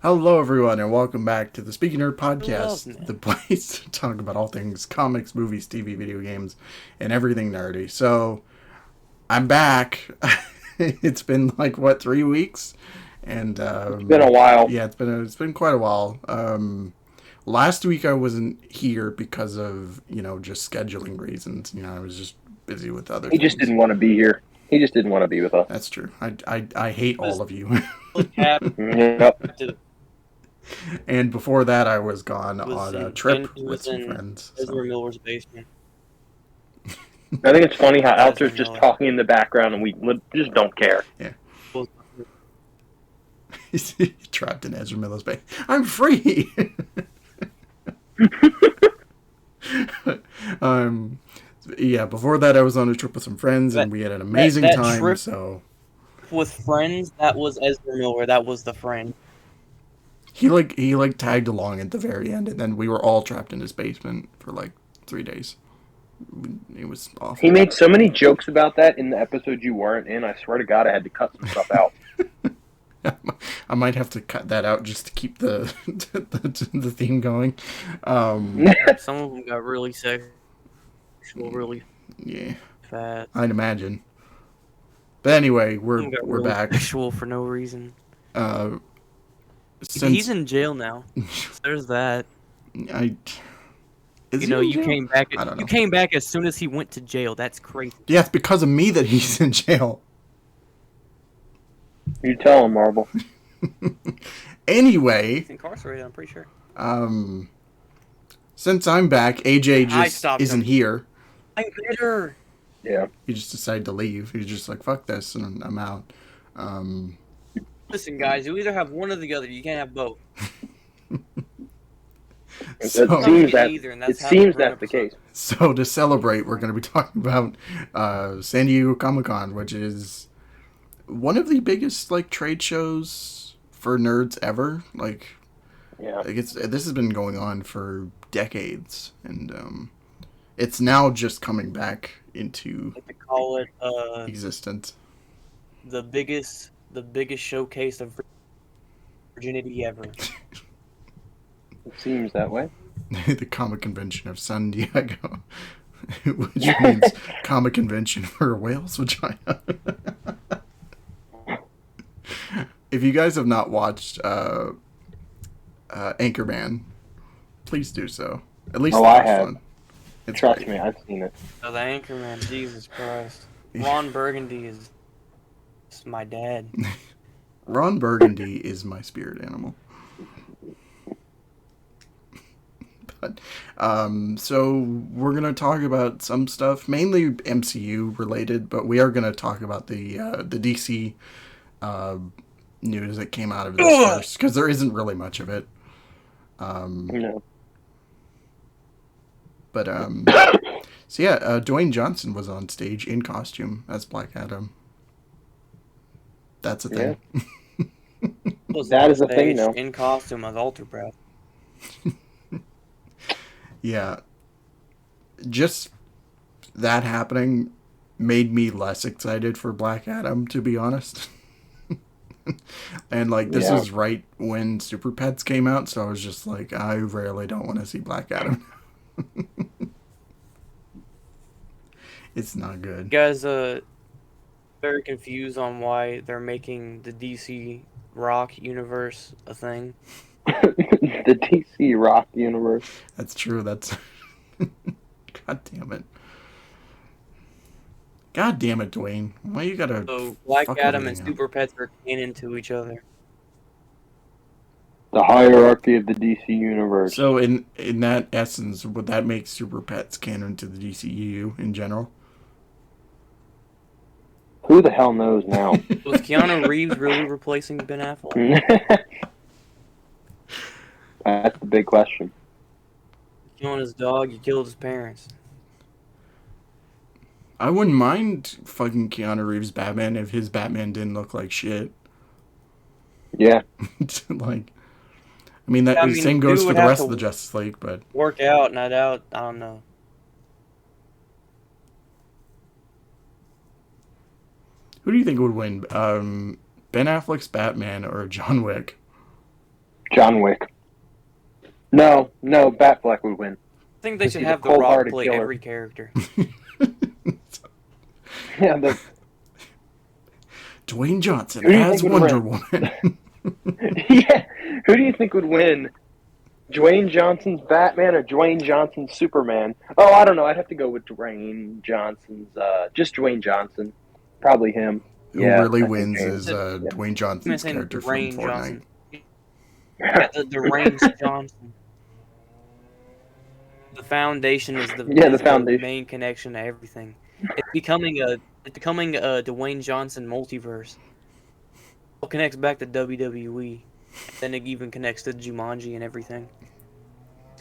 Hello, everyone, and welcome back to the Speaking Nerd Who else, Podcast, the man? place to talk about all things comics, movies, TV, video games, and everything nerdy. So, I'm back. It's been like what 3 weeks, and It's been a while. yeah, it's been quite a while. Last week I wasn't here because of just scheduling reasons. I was just busy with other He just things. didn't want to be here. He just didn't want to be with us. That's true. I hate all of you. Yep. And before that, I was gone on a trip He with was some in friends. Ezra Miller's basement. I think it's funny how Ezra Alter's just Miller. talking in the background and we just don't care. He's trapped in Ezra Miller's bay. I'm free. Yeah. Before that, I was on a trip with some friends, and we had an amazing that time. trip- So With friends, that was Ezra Miller. That was the friend. he tagged along at the very end, and then we were all trapped in his basement for like 3 days. It was awful. He made so many jokes about that in the episode you weren't in. I swear to God, I had to cut some stuff out. I might have to cut that out just to keep the the theme going. Some of them got really sexual, really Yeah, fast. I'd imagine. But anyway, Some we're got we're really back. Sexual for no reason. Since He's in jail now. So there's that. I, is You he know, in you jail? came back. I don't know. You came back as soon as he went to jail. That's crazy. Yeah, it's because of me that he's in jail. You tell him, Marvel. Anyway, He's incarcerated. I'm pretty sure. since I'm back, AJ I just stopped isn't him. here. I'm bitter. Yeah. He just decided to leave. He's just like, fuck this, and I'm out. Listen, guys, you either have one or the other. You can't have both. So- it seems that Either, and it that's how seems grown that's the ups are. case. So to celebrate, we're going to be talking about San Diego Comic-Con, which is one of the biggest like trade shows for nerds ever. Yeah. This has been going on for decades, and it's now just coming back into Like to call it existence. the biggest showcase of virginity ever. It seems that way. The Comic Convention of San Diego, which means Comic Convention for a whale's vagina. If you guys have not watched Anchorman, please do so. At least Oh, the I first have. one. It's Trust great. me, I've seen it. Oh, the Anchorman, Jesus Christ. Ron Burgundy is my dad. Ron Burgundy is my spirit animal. But so we're gonna talk about some stuff, mainly MCU related, but we are gonna talk about the DC news that came out of this first, because there isn't really much of it. No. But so yeah, Dwayne Johnson was on stage in costume as Black Adam. That's a thing. That is a thing now. In costume as Alter Breath. Yeah. Just that happening made me less excited for Black Adam, to be honest. And like this Yeah. was right when Super Pets came out, so I was just like, I really don't want to see Black Adam. It's not good. You guys very confused on why they're making the DC Rock universe a thing. The DC Rock universe. That's true. That's God damn it. God damn it, Dwayne. Why you gotta So Black fuck Adam and everything up? Super Pets are canon to each other. The hierarchy of the DC universe. So in that essence, would that make Super Pets canon to the DCU in general? Who the hell knows now? Was Keanu Reeves really replacing Ben Affleck? That's the big question. Killing his dog, you killed his parents. I wouldn't mind fucking Keanu Reeves Batman if his Batman didn't look like shit. Yeah. Like, I mean, Yeah, I the mean, same the goes dude for would the have rest to- of the Justice League, but Work out, not out, I don't know. who do you think would win? Ben Affleck's Batman or John Wick? John Wick. No, Batfleck would win. I think they should He's a have The Rock cold-hearted play killer. every character. Yeah, Dwayne Johnson Who do you as think would Wonder win? Woman. yeah. Who do you think would win? Dwayne Johnson's Batman or Dwayne Johnson's Superman? Oh, I don't know. I'd have to go with Dwayne Johnson's. Just Dwayne Johnson. Probably him. Who Yeah, really I think wins James. is Yeah. Dwayne Johnson's I'm saying character from Dwayne Fortnite. Johnson. Yeah, the Reigns Johnson. The foundation is the Yeah, the is foundation. main connection to everything. It's becoming a Dwayne Johnson multiverse. It connects back to WWE, then it even connects to Jumanji and everything.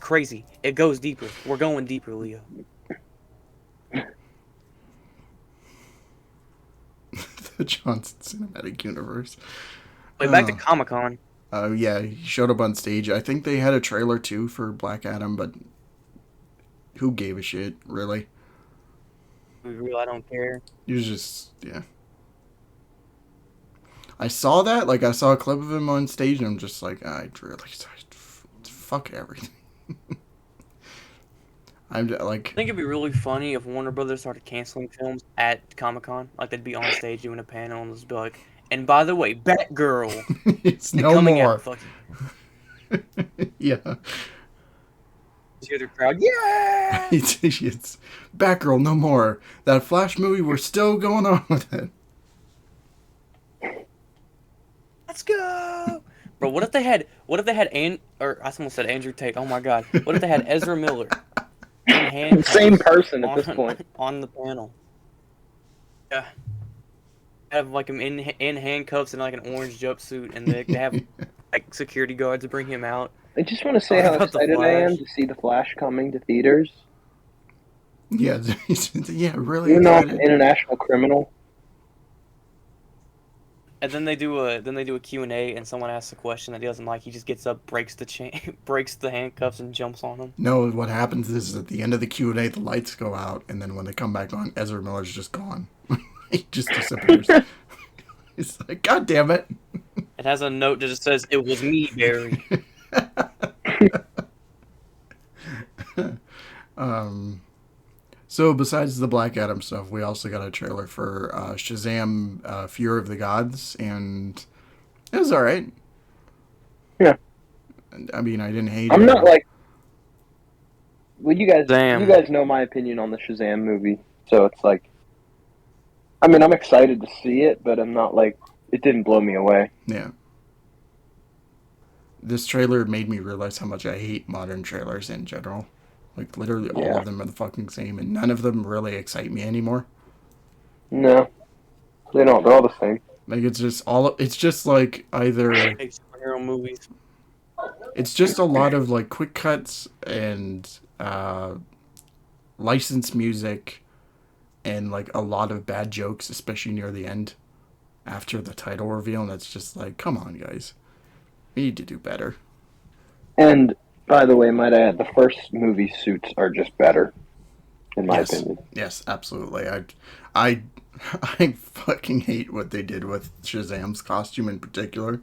Crazy. It goes deeper. We're going deeper, Leo. The Johnson Cinematic Universe. Wait, back to Comic-Con. Yeah, he showed up on stage. I think they had a trailer too for Black Adam, but who gave a shit, really? I don't care. He was just, yeah. I saw that, like, I saw a clip of him on stage, and I'm just like, fuck everything. I'm like, I think it'd be really funny if Warner Brothers started canceling films at Comic-Con. Like, they'd be on stage doing a panel and just be like, and by the way, Batgirl it's no coming more. out. Fuck you. Yeah. Just hear the crowd, yeah! It's Batgirl, no more. That Flash movie, we're still going on with it. Let's go! Bro, what if they had I almost said Andrew Tate, oh my god. What if they had Ezra Miller in handcuffs Same person at this point. on the panel? Yeah. Have like him in handcuffs and like an orange jumpsuit, and they have like security guards to bring him out. I just want to say how About the excited I am Flash. to see the Flash coming to theaters. Yeah, yeah, really Even though I'm excited. an international criminal. And then they do a Q&A, and someone asks a question that he doesn't like. He just gets up, breaks the handcuffs, and jumps on them. No, what happens is at the end of the Q&A, the lights go out, and then when they come back on, Ezra Miller's just gone. He just disappears. It's like, God damn it. It has a note that just says, "It was me, Barry." So besides the Black Adam stuff, we also got a trailer for Shazam: Fear of the Gods, and it was all right. Yeah. I mean, I didn't hate I'm it. not like. Well, you guys Damn. know my opinion on the Shazam movie, so it's like. I mean, I'm excited to see it, but I'm not like it didn't blow me away. Yeah. This trailer made me realize how much I hate modern trailers in general. Like, literally all of them are the fucking same, and none of them really excite me anymore. No, they don't. They're all the same. Like, it's just like either... I hate superhero movies. It's just a lot of, like, quick cuts and licensed music and, like, a lot of bad jokes, especially near the end after the title reveal, and it's just like, come on, guys. We need to do better. And, by the way, might I add, the first movie suits are just better, in my opinion. Yes, absolutely. I fucking hate what they did with Shazam's costume in particular.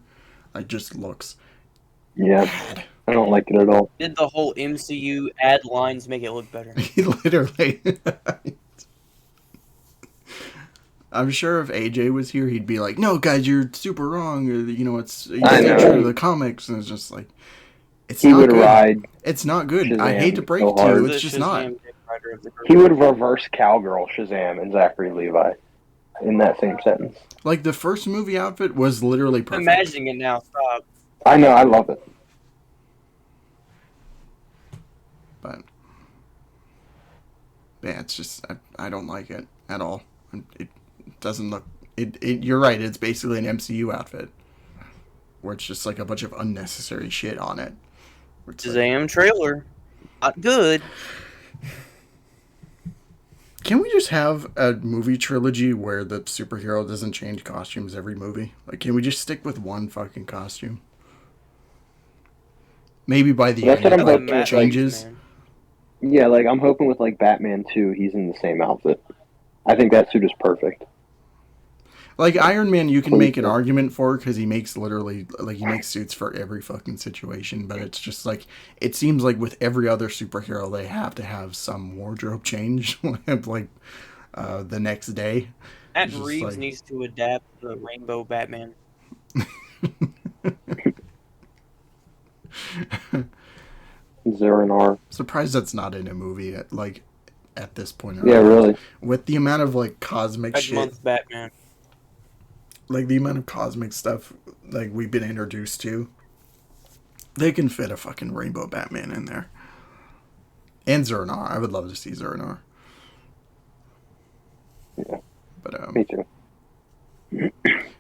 It just looks Yeah, bad. I don't like it at all. Did the whole MCU add lines make it look better? Literally. I'm sure if AJ was here, he'd be like, "No, guys, you're super wrong. You know, it's I know. true to the comics." And it's just like, it's He not would good. ride. It's not good. Shazam I hate to break so it to hard. you. The It's just not. Shazam Dick Rider of the group. He would reverse cowgirl Shazam and Zachary Levi in that same sentence. Like, the first movie outfit was literally I'm perfect. imagining it now. Stop. I know. I love it. But yeah, it's just I don't like it at all. It doesn't look. You're right. It's basically an MCU outfit, where it's just like a bunch of unnecessary shit on it. Where it's like, Shazam trailer. Not good. can we just have a movie trilogy where the superhero doesn't change costumes every movie? Like, can we just stick with one fucking costume? Maybe by the That's end what I'm it hoping like, with, changes. Man. Yeah, like I'm hoping with like Batman 2, he's in the same outfit. I think that suit is perfect. Like Iron Man, you can make an argument for because he makes literally like he makes suits for every fucking situation. But it's just like it seems like with every other superhero, they have to have some wardrobe change, like the next day. Matt It's just Reeves like needs to adapt the Rainbow Batman. Zeranar. surprised that's not in a movie at this point. Yeah, really. With the amount of like cosmic Red shit, Month Batman. like the amount of cosmic stuff like we've been introduced to, they can fit a fucking rainbow Batman in there. And Zernar. I would love to see Zernar. Yeah, But me too.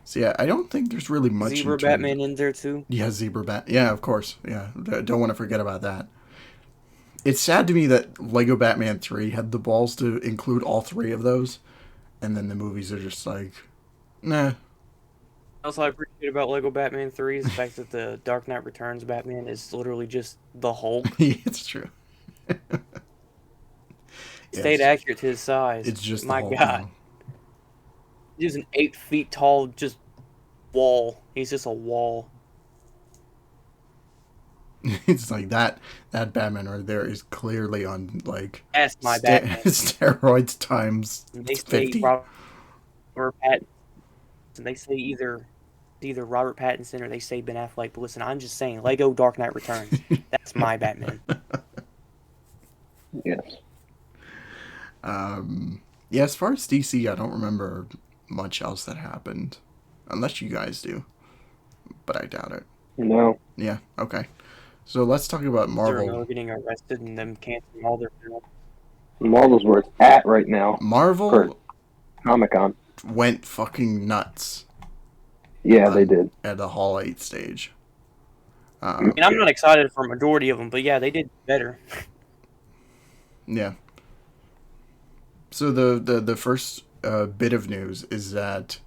so yeah, I don't think there's really much Zebra in terms Batman in there too. Yeah, Zebra Bat. Yeah, of course. Yeah, don't want to forget about that. It's sad to me that Lego Batman 3 had the balls to include all three of those, and then the movies are just like, nah. Also, I appreciate about Lego Batman 3 is the fact that the Dark Knight Returns Batman is literally just the Hulk. It's true. Stayed Yes. accurate to his size. It's just My the whole God. He's an 8 feet tall just wall. He's just a wall. It's like that Batman right there is clearly on like That's my Batman. steroids times And they say 50. Robert Pattinson. And they say either Robert Pattinson or they say Ben Affleck. But listen, I'm just saying, Lego Dark Knight Returns. That's my Batman. Yes. Yeah, as far as DC, I don't remember much else that happened, unless you guys do, but I doubt it. No. Yeah, okay. So let's talk about They're Marvel. getting arrested and them canceling all their films. Marvel's where it's at right now. Marvel Comic-Con. went fucking nuts. Yeah, they did. At the Hall 8 stage. I mean, I'm not excited for a majority of them, but yeah, they did better. Yeah. So the first bit of news is that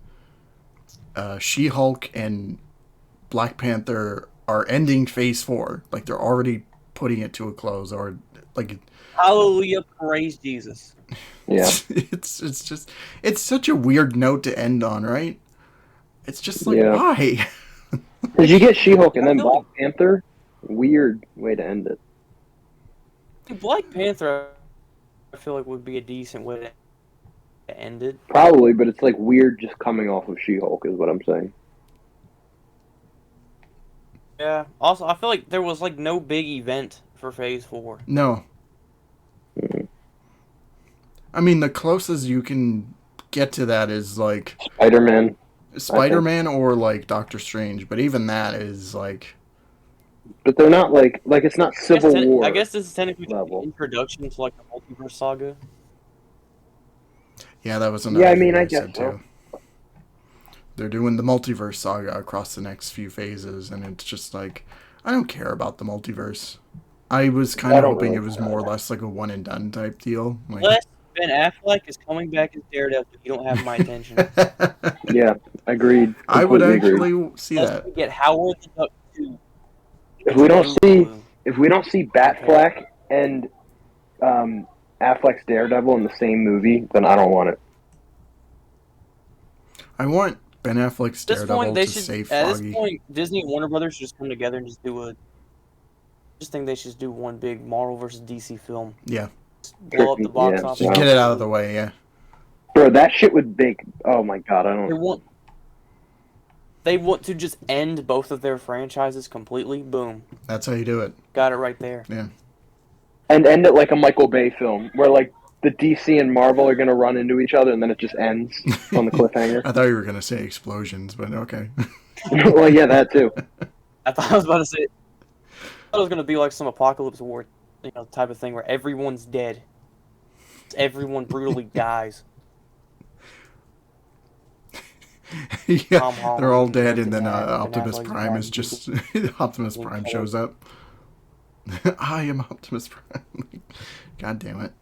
She-Hulk and Black Panther are ending Phase 4. Like they're already putting it to a close, or like. Hallelujah, praise Jesus. Yeah. It's just it's such a weird note to end on, right? It's just like Yeah. why? Did you get She-Hulk and then Black Panther? Weird way to end it. Black Panther, I feel like would be a decent way to end it. Probably, but it's like weird just coming off of She-Hulk is what I'm saying. Yeah. Also, I feel like there was like no big event for Phase 4. No. Mm-hmm. I mean, the closest you can get to that is like Spider-Man or like Doctor Strange, but even that is like. But they're not like it's not Civil War. I guess this is technically level. an introduction to like the multiverse saga. Yeah, that was another. Yeah, I mean, thing I they guess said, so. too. They're doing the multiverse saga across the next few phases, and it's just like I don't care about the multiverse. I was kind of hoping it was more or less like a one and done type deal. Like, Unless Ben Affleck is coming back as Daredevil, you don't have my attention. Yeah, agreed. I would Completely actually agreed. see Unless that. we get Howard the Duck 2. If we don't see Batfleck and Affleck's Daredevil in the same movie, then I don't want it. I want Ben Affleck's At this Daredevil point, they to should. save At Foggy. this point, Disney and Warner Brothers should just come together and just do a. Just think they should do one big Marvel versus DC film. Yeah. Just blow up the box office. Just get it out of the way, yeah. Bro, that shit would make. Oh my god, I don't. They want to just end both of their franchises completely. Boom. That's how you do it. Got it right there. Yeah. And end it like a Michael Bay film, where like the DC and Marvel are gonna run into each other, and then it just ends on the cliffhanger. I thought you were gonna say explosions, but okay. Well, yeah, that too. I thought I was about to say. I thought it was gonna be like some apocalypse war, type of thing where everyone's dead. Everyone brutally dies. Yeah, they're all dead, and then Optimus Prime is just Optimus Prime shows up. I am Optimus Prime. God damn it!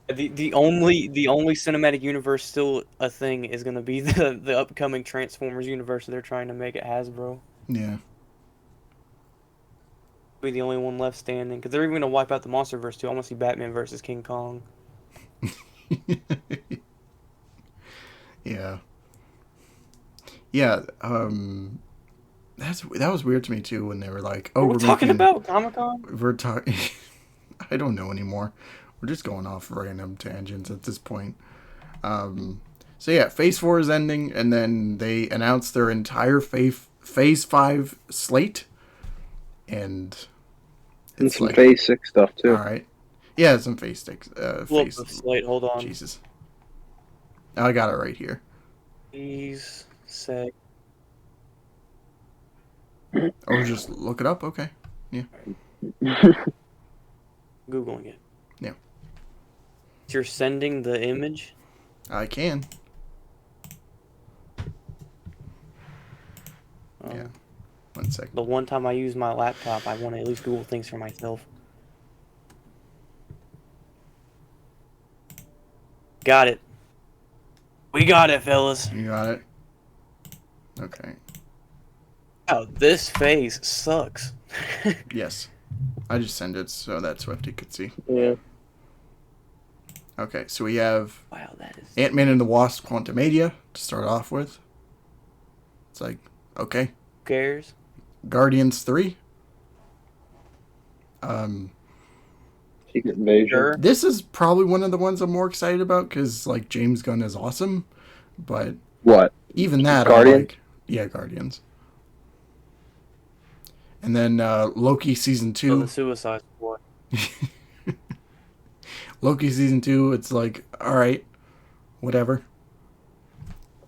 The only cinematic universe still a thing is gonna be the upcoming Transformers universe they're trying to make at Hasbro. Yeah. Be the only one left standing because they're even gonna wipe out the MonsterVerse too. I want to see Batman versus King Kong. Yeah. yeah, that was weird to me too when they were like, "Oh, What we're we talking making, about Comic-Con? we're talking." I don't know anymore. We're just going off random tangents at this point. So yeah, Phase 4 is ending, and then they announced their entire Phase 5 slate, and And it's some like, Phase 6 stuff, all too. right, yeah, some Phase 6, Look, Phase. the slate. Hold on. Jesus, I got it right here. Please say. Or just look it up. Okay, Googling it. Yeah. You're sending the image? I can. Yeah. 1 second. The one time I use my laptop, I want to at least Google things for myself. Got it. We got it, fellas. You got it. Okay. Wow, this phase sucks. Yes. I just sent it so that Swfte could see. Yeah. Okay, so we have Wow, that is. Ant-Man and the Wasp: Quantumania to start off with. It's like, okay. Who cares? Guardians 3. Secret Invasion. Sure. This is probably one of the ones I'm more excited about because, like, James Gunn is awesome. But What? even that, Guardians? I'm like, yeah, Guardians. And then Loki Season Oh, 2. the Suicide Squad. Loki Season 2, it's like, alright, whatever.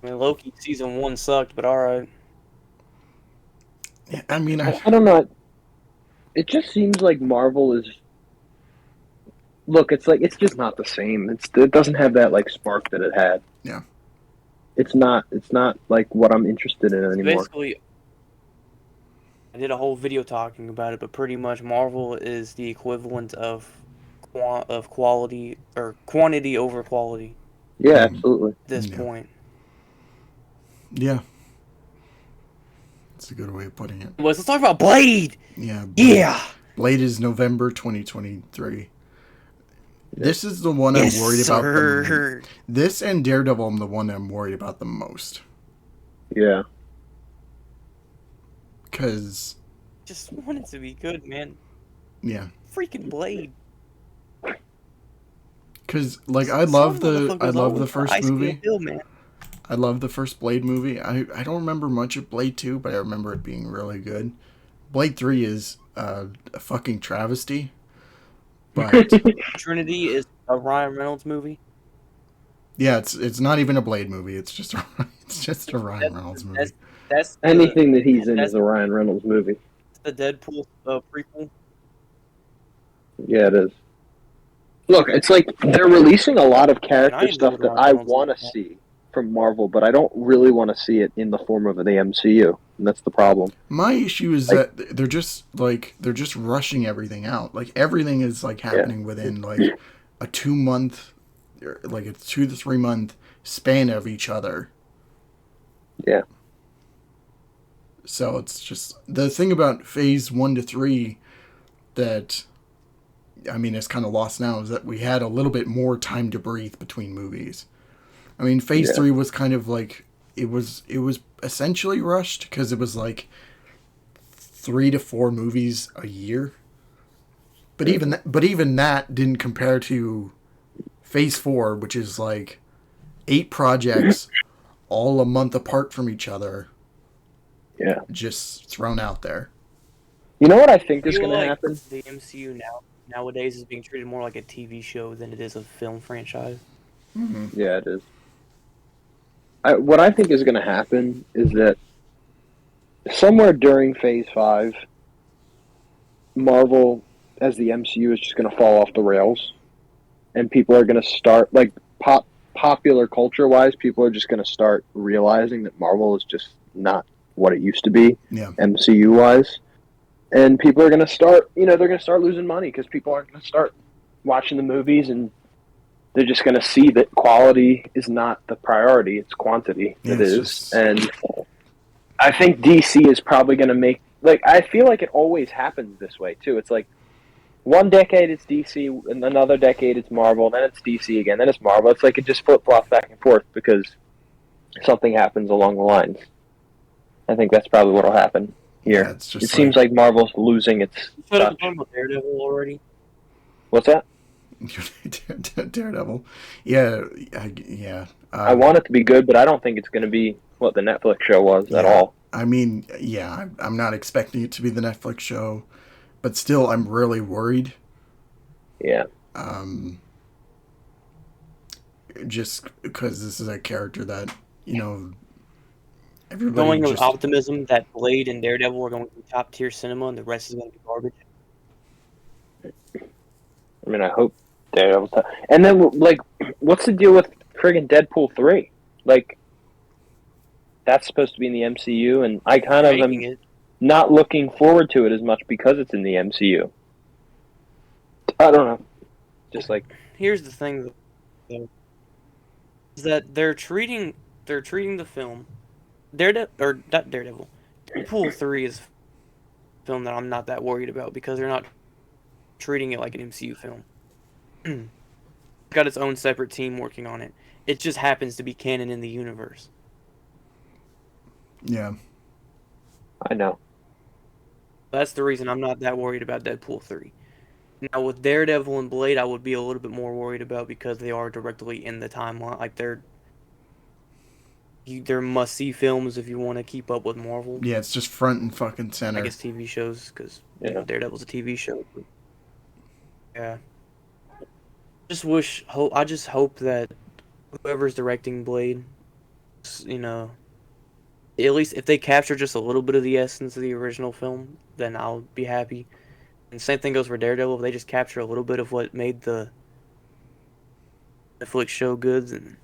I mean, Loki season 1 sucked, but alright. I mean, I don't know. It just seems like Marvel is. Look, it's like it's just not the same. It doesn't have that like spark that it had. Yeah. It's not like what I'm interested in anymore. Basically, I did a whole video talking about it, but pretty much Marvel is the equivalent of quality or quantity over quality Yeah, absolutely. at this Yeah. point. yeah. That's a good way of putting it. Let's talk about Blade. Yeah. Yeah. Blade is November 2023. This is the one Yes, I'm worried about. sir. This and Daredevil, I'm the one I'm worried about the most. Yeah. Because, Just want it to be good, man. yeah. Freaking Blade. Because, like, I love the Motherfucker's first Ice Cream movie. Hill, man. I love the first Blade movie. I don't remember much of Blade 2, but I remember it being really good. Blade 3 is a fucking travesty. But, Trinity is a Ryan Reynolds movie. yeah, it's not even a Blade movie. It's just a Ryan Reynolds movie. That's Anything that he's in that's is a Ryan Reynolds movie. the Deadpool prequel. Yeah, it is. Look, it's like they're releasing a lot of And I character enjoyed stuff that Ryan I Reynolds want to in that. see from Marvel, but I don't really want to see it in the form of the MCU, and that's the problem. My issue is that they're just rushing everything out. Like everything is like happening within like a 2 month, like a 2 to 3 month span of each other. Yeah. So it's just the thing about phase 1 to 3 that, I mean, it's kind of lost now is that we had a little bit more time to breathe between movies. I mean, phase 3 was kind of like it was essentially rushed because it was like 3 to 4 movies a year. But even that didn't compare to phase 4, which is like 8 projects all a month apart from each other. Yeah. Just thrown out there. You know what I think is feel going to like happen? the MCU nowadays is being treated more like a TV show than it is a film franchise. Mm-hmm. Yeah, it is. What I think is going to happen is that somewhere during Phase 5, Marvel, as the MCU, is just going to fall off the rails. And people are going to start, like, popular culture-wise, people are just going to start realizing that Marvel is just not what it used to be, MCU-wise. And people are going to start, they're going to start losing money because people aren't going to start watching the movies, and they're just going to see that quality is not the priority, it's quantity that is. And I think DC is probably going to make, like, I feel like it always happens this way, too. It's like, one decade it's DC, and another decade it's Marvel, then it's DC again, then it's Marvel. It's like it just flip-flops back and forth because something happens along the lines. I think that's probably what'll happen here. Yeah, it's just It seems like Marvel's losing its You said touch. I'm talking about Daredevil already. What's that? Daredevil. Yeah, yeah. I want it to be good, but I don't think it's going to be what the Netflix show was at all. I mean, yeah, I'm not expecting it to be the Netflix show, but still, I'm really worried. Yeah. Just because this is a character that, you know, everybody Going with just... optimism that Blade and Daredevil are going to be top tier cinema and the rest is going to be garbage. I mean, I hope Daredevil. And then, like, what's the deal with friggin' Deadpool 3? Like, that's supposed to be in the MCU, and I kind of am not looking forward to it as much because it's in the MCU. I don't know. Just like... Here's the thing, though, is that they're treating the film... not Daredevil. Deadpool 3 is a film that I'm not that worried about because they're not treating it like an MCU film. It's got its own separate team working on it. It just happens to be canon in the universe. Yeah. I know. That's the reason I'm not that worried about Deadpool 3. Now, with Daredevil and Blade, I would be a little bit more worried about because they are directly in the timeline. Like, they're must-see films if you want to keep up with Marvel. Yeah, it's just front and fucking center. I guess TV shows, because Daredevil's a TV show. But yeah. I just hope that whoever's directing Blade, you know, at least if they capture just a little bit of the essence of the original film, then I'll be happy. And same thing goes for Daredevil. If they just capture a little bit of what made the Netflix show good, then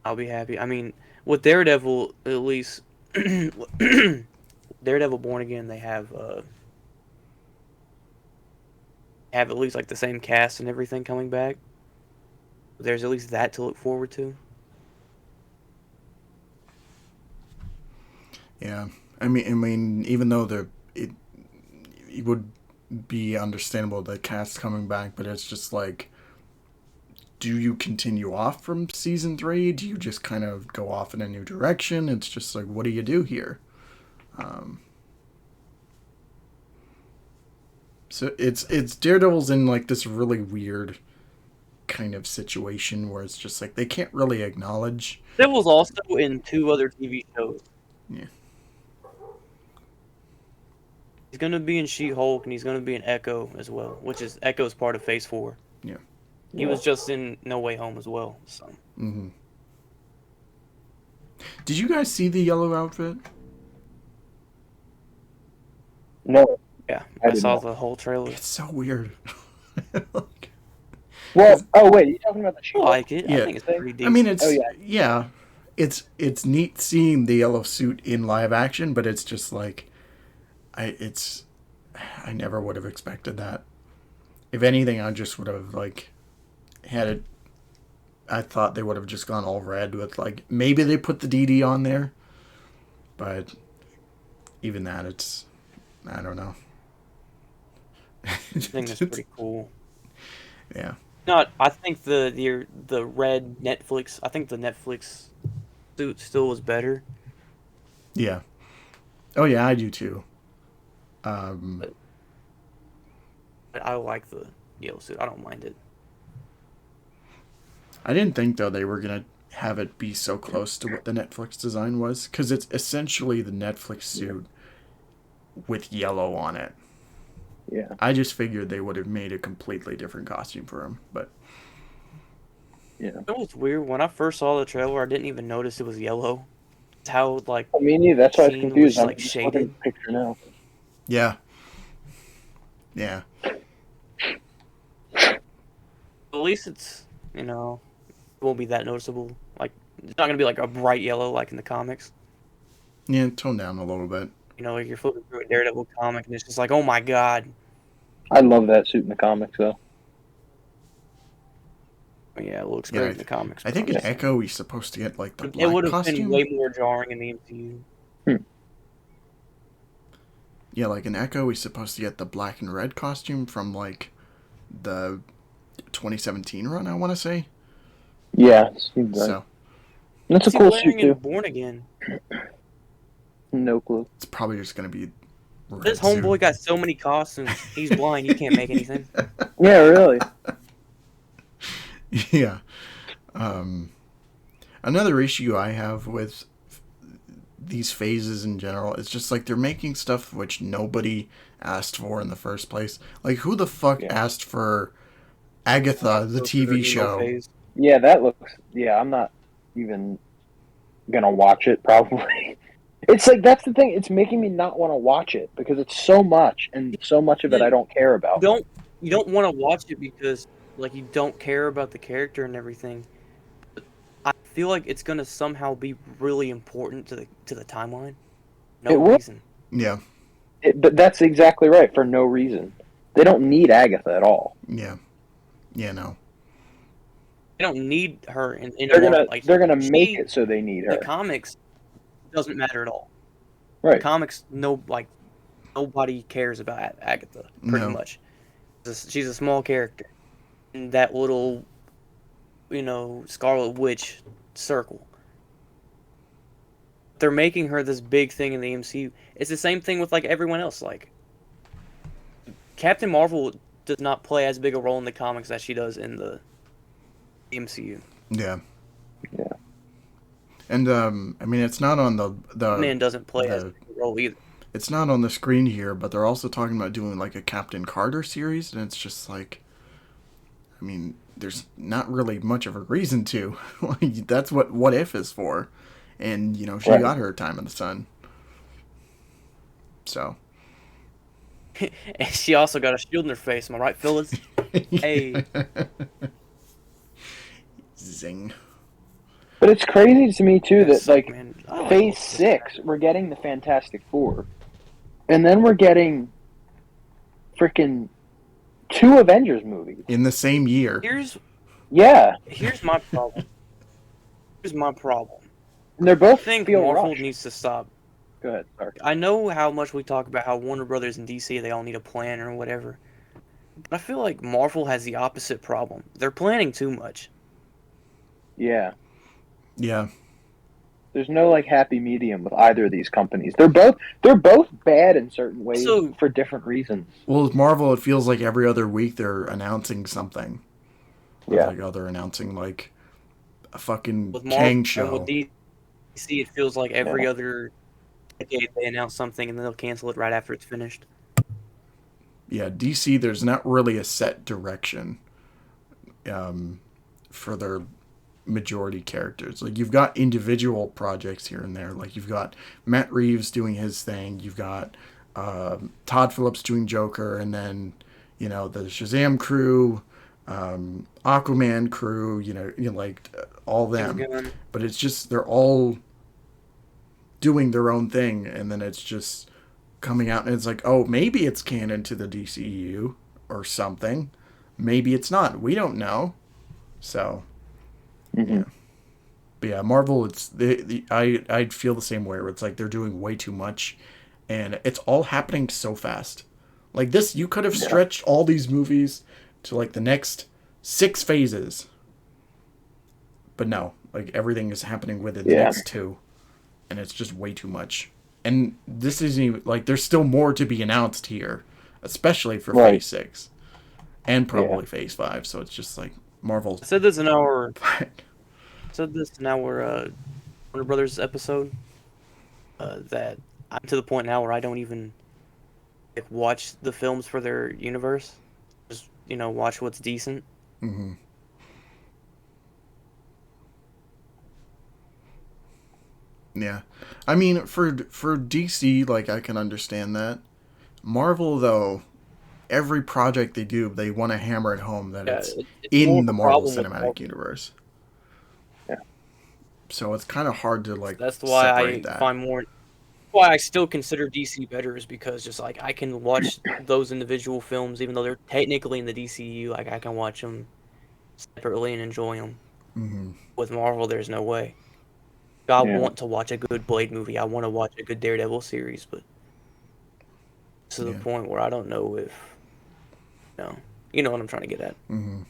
I'll be happy. I mean, with Daredevil, at least Daredevil Born Again, they have at least like the same cast and everything coming back. There's at least that to look forward to. Yeah, I mean, even though it would be understandable the cast coming back, but it's just like, do you continue off from season 3? Do you just kind of go off in a new direction? It's just like, what do you do here? So it's Daredevil's in like this really weird kind of situation where it's just like they can't really acknowledge. Daredevil's also in 2 other TV shows. Yeah. He's gonna be in She-Hulk and he's gonna be in Echo as well, which is Echo's part of Phase 4. Yeah. He was just in No Way Home as well. So. Mm-hmm. Did you guys see the yellow outfit? No. Yeah, I saw the whole trailer. It's so weird. Well, oh wait, you're talking about the show? I like it. Yeah. I think it's pretty decent. I mean, it's it's neat seeing the yellow suit in live action, but it's just like, I never would have expected that. If anything, I just would have like had it. I thought they would have just gone all red with like, maybe they put the DD on there, but even that, I don't know. I think that's pretty cool. Yeah. I think the red Netflix. I think the Netflix suit still was better. Yeah. Oh yeah, I do too. But I like the yellow suit. I don't mind it. I didn't think though they were gonna have it be so close to what the Netflix design was, because it's essentially the Netflix suit with yellow on it. Yeah. I just figured they would have made a completely different costume for him, but yeah. It was weird when I first saw the trailer. I didn't even notice it was yellow. It's how like. I mean, yeah, that's why I was scene confused. was, I'm like, just shaded. looking at the picture now. yeah. Yeah. At least it's it won't be that noticeable. Like it's not gonna be like a bright yellow like in the comics. Yeah, tone down a little bit. Like you're flipping through a Daredevil comic and it's just like, oh my god. I love that suit in the comics, though. Yeah, it looks great in the comics. I think in Echo he's supposed to get like the black it would have costume. been way more jarring in the MCU. Yeah, like in Echo he's supposed to get the black and red costume from like the 2017 run, I want to say. Yeah, So that's a cool suit too. Born Again. No clue. It's probably just gonna be This red homeboy suit. got so many costumes. He's blind. He can't make anything. Yeah, really. Yeah. Um, Another issue I have with these phases in general is just like they're making stuff which nobody asked for in the first place. Like, who the fuck Yeah. asked for Agatha, the Go through their TV emo show? phase. Yeah, that looks. Yeah, I'm not even gonna watch it. Probably. It's like that's the thing. It's making me not want to watch it because it's so much, and so much of it I don't care You about. don't you don't want to watch it because like you don't care about the character and everything. But I feel like it's gonna somehow be really important to the timeline. No It will. reason. Yeah, But that's exactly right. For no reason, they don't need Agatha at all. yeah, yeah. No, They don't need her in a They're Marvel. gonna Like they're gonna make she, it so they need the her. comics doesn't matter at all. Right. Comics, nobody cares about Agatha. Pretty no. much, she's a small character in that little, Scarlet Witch circle. They're making her this big thing in the MCU. It's the same thing with like everyone else. Like Captain Marvel does not play as big a role in the comics as she does in the MCU. Yeah. Yeah. And I mean, it's not on the Man doesn't play as the big a role either. it's not on the screen here, but they're also talking about doing like a Captain Carter series, and it's just like, I mean, there's not really much of a reason to. That's what If is for, and you know she Right. got her time in the sun. So. And she also got a shield in her face. Am I right, Phyllis? Hey. Zing. But it's crazy to me too that Suck, like man. I like Phase this 6, we're getting the Fantastic Four, and then we're getting freaking 2 Avengers movies. In the same year. Yeah, Here's my problem. Here's my problem. and they're I both think feel Marvel rushed. needs to stop. Go ahead. Sorry. I know how much we talk about how Warner Brothers and DC, they all need a plan or whatever. But I feel like Marvel has the opposite problem. They're planning too much. Yeah. Yeah. There's no like happy medium with either of these companies. They're both bad in certain ways So- for different reasons. Well, with Marvel, it feels like every other week they're announcing something. Yeah. Like, oh, they're announcing like a fucking With Kang Marvel and show. with DC, it feels like every other decade they announce something and then they'll cancel it right after it's finished. Yeah, DC, there's not really a set direction for their majority characters. Like, you've got individual projects here and there. Like, you've got Matt Reeves doing his thing. You've got Todd Phillips doing Joker. And then, you know, the Shazam crew, Aquaman crew, like all them. Superman. But it's just, they're all doing their own thing. And then it's just coming out and it's like, oh, maybe it's canon to the DCEU or something. Maybe it's not. We don't know. So, yeah. But yeah, Marvel, I'd feel the same way where it's like they're doing way too much and it's all happening so fast. Like this, you could have stretched all these movies to like the next 6 phases. But no, like everything is happening within the next 2. And it's just way too much. And this isn't even, like, there's still more to be announced here, especially for Phase 6 and probably Phase 5. So it's just like Marvel. I said this in our Warner Brothers episode that I'm to the point now where I don't even watch the films for their universe. Just watch what's decent. Mm-hmm. Yeah, I mean for DC, like I can understand that. Marvel, though, every project they do, they want to hammer it home that it's in the Marvel Cinematic Universe. Yeah. So it's kind of hard to like. That's why separate I that. find more. Why I still consider DC better is because just like I can watch those individual films, even though they're technically in the DCU. Like I can watch them separately and enjoy them. Mm-hmm. With Marvel, there's no way. I want to watch a good Blade movie. I want to watch a good Daredevil series, but to the point where I don't know if, you know what I'm trying to get at. Mm-hmm.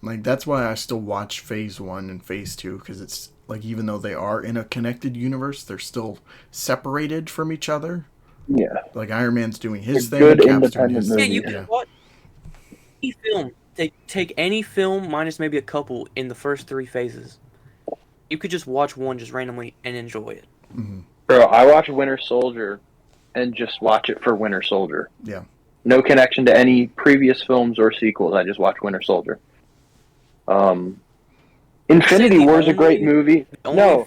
Like, that's why I still watch Phase 1 and Phase 2, because it's, like, even though they are in a connected universe, they're still separated from each other. Yeah. Like, Iron Man's doing his They're thing, good Cap's doing independent his Yeah, thing. you movies. can Yeah. watch any film. Take any film minus maybe a couple in the first 3 phases. You could just watch one just randomly and enjoy it. Mm-hmm. Bro, I watch Winter Soldier and just watch it for Winter Soldier. Yeah. No connection to any previous films or sequels. I just watch Winter Soldier. Infinity the War is a great only- movie. only-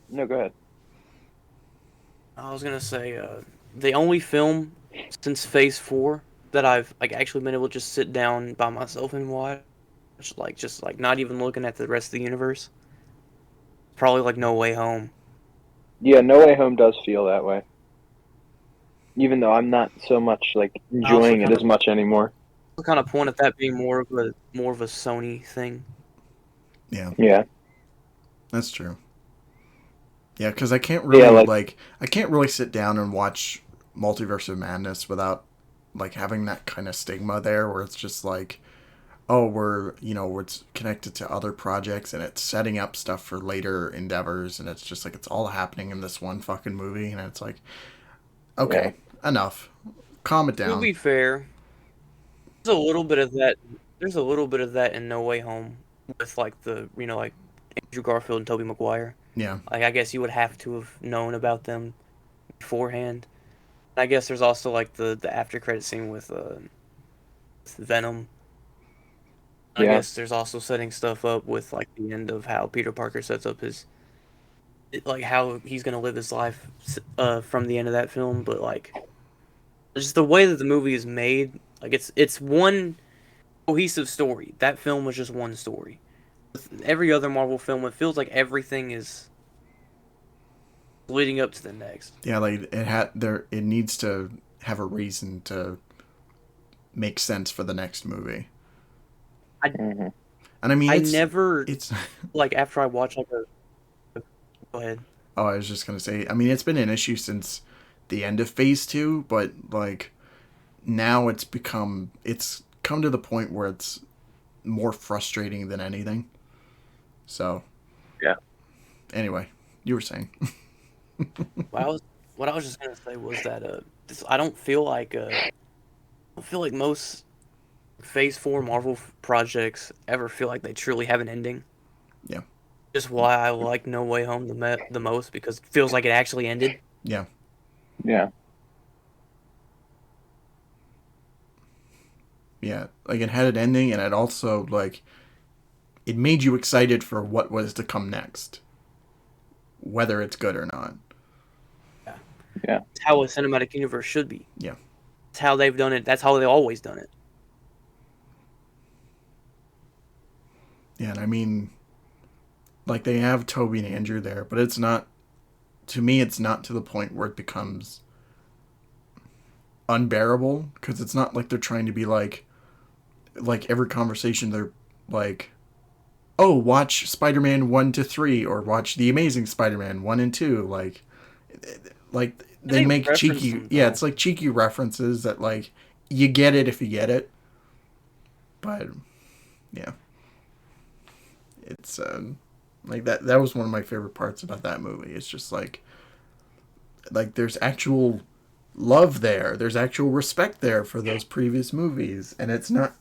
No, go ahead. I was gonna say the only film since Phase 4 that I've like actually been able to just sit down by myself and watch, like just like not even looking at the rest of the universe. Probably like No Way Home. Yeah, No Way Home does feel that way. Even though I'm not so much like enjoying it kind as of- much anymore. I kind of point at that being more of a Sony thing. Yeah. Yeah. That's true. Yeah, because I can't really like- I can't really sit down and watch Multiverse of Madness without like having that kind of stigma there, where it's just like, oh, it's connected to other projects and it's setting up stuff for later endeavors, and it's just like it's all happening in this one fucking movie, and it's like, okay, enough, calm it To down. be fair, there's a little bit of that. There's a little bit of that in No Way Home with like like Andrew Garfield and Tobey Maguire. Yeah, Like I guess you would have to have known about them beforehand. I guess there's also like the after credit scene with Venom. I Yeah. guess there's also setting stuff up with like the end of how Peter Parker sets up like how he's gonna live his life from the end of that film. But like just the way that the movie is made, like it's one cohesive story. That film was just one story. With every other Marvel film, it feels like everything is leading up to the next. yeah, like it needs to have a reason to make sense for the next movie. Mm-hmm. And I mean, it's like after I watch like a go ahead. Oh, I was just gonna say, I mean, it's been an issue since the end of Phase 2, but like now it's come to the point where it's more frustrating than anything. So yeah. Anyway, you were saying. what I was just gonna say was that I don't feel like most Phase 4 Marvel projects ever feel like they truly have an ending. Yeah. Just why I like No Way Home the most, because it feels like it actually ended. Yeah. Yeah. Yeah. Like it had an ending, and it also like it made you excited for what was to come next, whether it's good or not. Yeah. Yeah. It's how a cinematic universe should be. Yeah. It's how they've done it. That's how they've always done it. Yeah, and I mean, like they have Toby and Andrew there, but it's not. To me, it's not to the point where it becomes unbearable, because it's not like they're trying to be like every conversation they're like, oh, watch Spider-Man 1 to 3 or watch The Amazing Spider-Man 1 and 2, like they make cheeky them, it's like cheeky references that like you get it if you get it, but yeah, it's like that was one of my favorite parts about that movie. It's just like there's actual love there, there's actual respect there for those previous movies, and it's not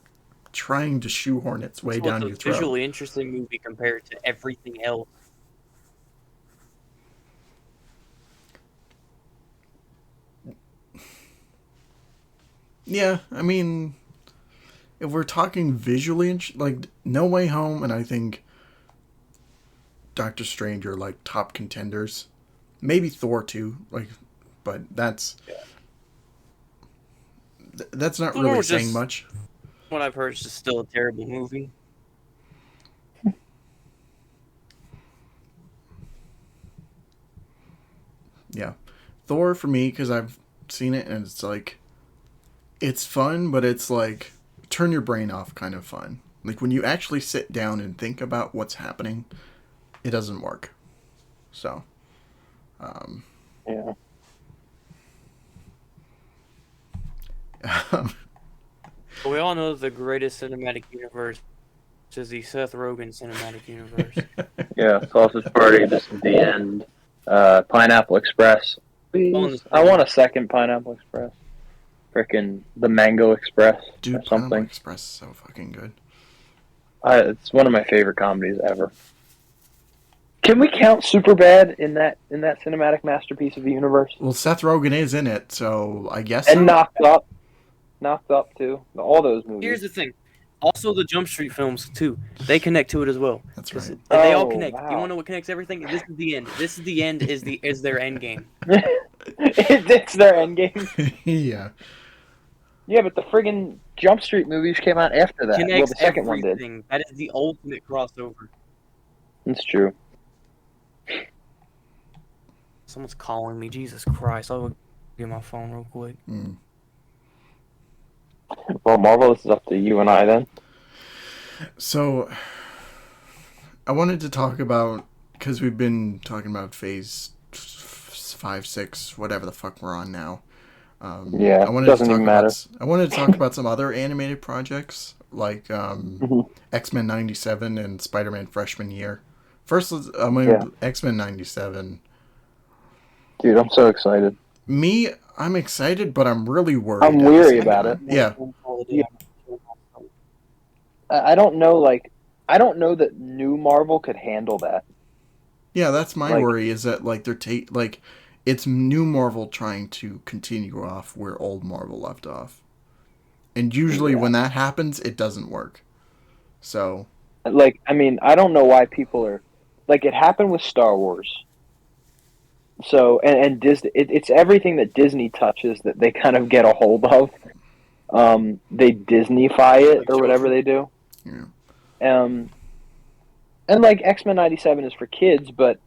trying to shoehorn its way down your throat. It's a visually interesting movie compared to everything else. Yeah, I mean, if we're talking visually, like No Way Home, and I think Doctor Strange are like top contenders. Maybe Thor too, like, but that's not Thor really was saying just- much. What I've heard is just still a terrible movie. Yeah, Thor for me, because I've seen it and it's like it's fun, but it's like turn your brain off kind of fun. Like when you actually sit down and think about what's happening, it doesn't work. So, Yeah. But we all all know that the greatest cinematic universe is the Seth Rogen cinematic universe. Yeah, Sausage Party. This is the end. Pineapple Express. On Please, the I screen. want a second Pineapple Express. Frickin' the Mango Express Dude, or Pineapple something. Express is so fucking good. It's one of my favorite comedies ever. Can we count Superbad in that cinematic masterpiece of the universe? Well, Seth Rogen is in it, so I guess And so. Knocked Up too. All those movies. Here's the thing. Also, the Jump Street films too. They connect to it as well. That's right. They all Oh, connect. wow. You want to know what connects everything? This is the end. This is the end. Is their end game. It's their end game. Yeah. Yeah, but the friggin' Jump Street movies came out after that. Well, Connects the second one did. everything. That is the ultimate crossover. That's true. Someone's calling me. Jesus Christ! I'll get my phone real quick. Mm. Well, Marvel, this is up to you and I then. So, I wanted to talk about, because we've been talking about phase 5, 6, whatever the fuck we're on now. Yeah, doesn't even matter. I wanted to talk about some other animated projects, like X-Men 97 and Spider-Man Freshman Year. First, X-Men 97. Dude, I'm so excited. I'm excited, but I'm really worried. I'm weary about it. Yeah. I don't know, I don't know that new Marvel could handle that. Yeah, that's my worry, is that, they're it's new Marvel trying to continue off where old Marvel left off. And usually when that happens, it doesn't work. So. I mean, I don't know why people are... it happened with Star Wars. So, and Disney... It's everything that Disney touches that they kind of get a hold of. They Disney-fy it, or whatever they do. Yeah. And, X-Men 97 is for kids, but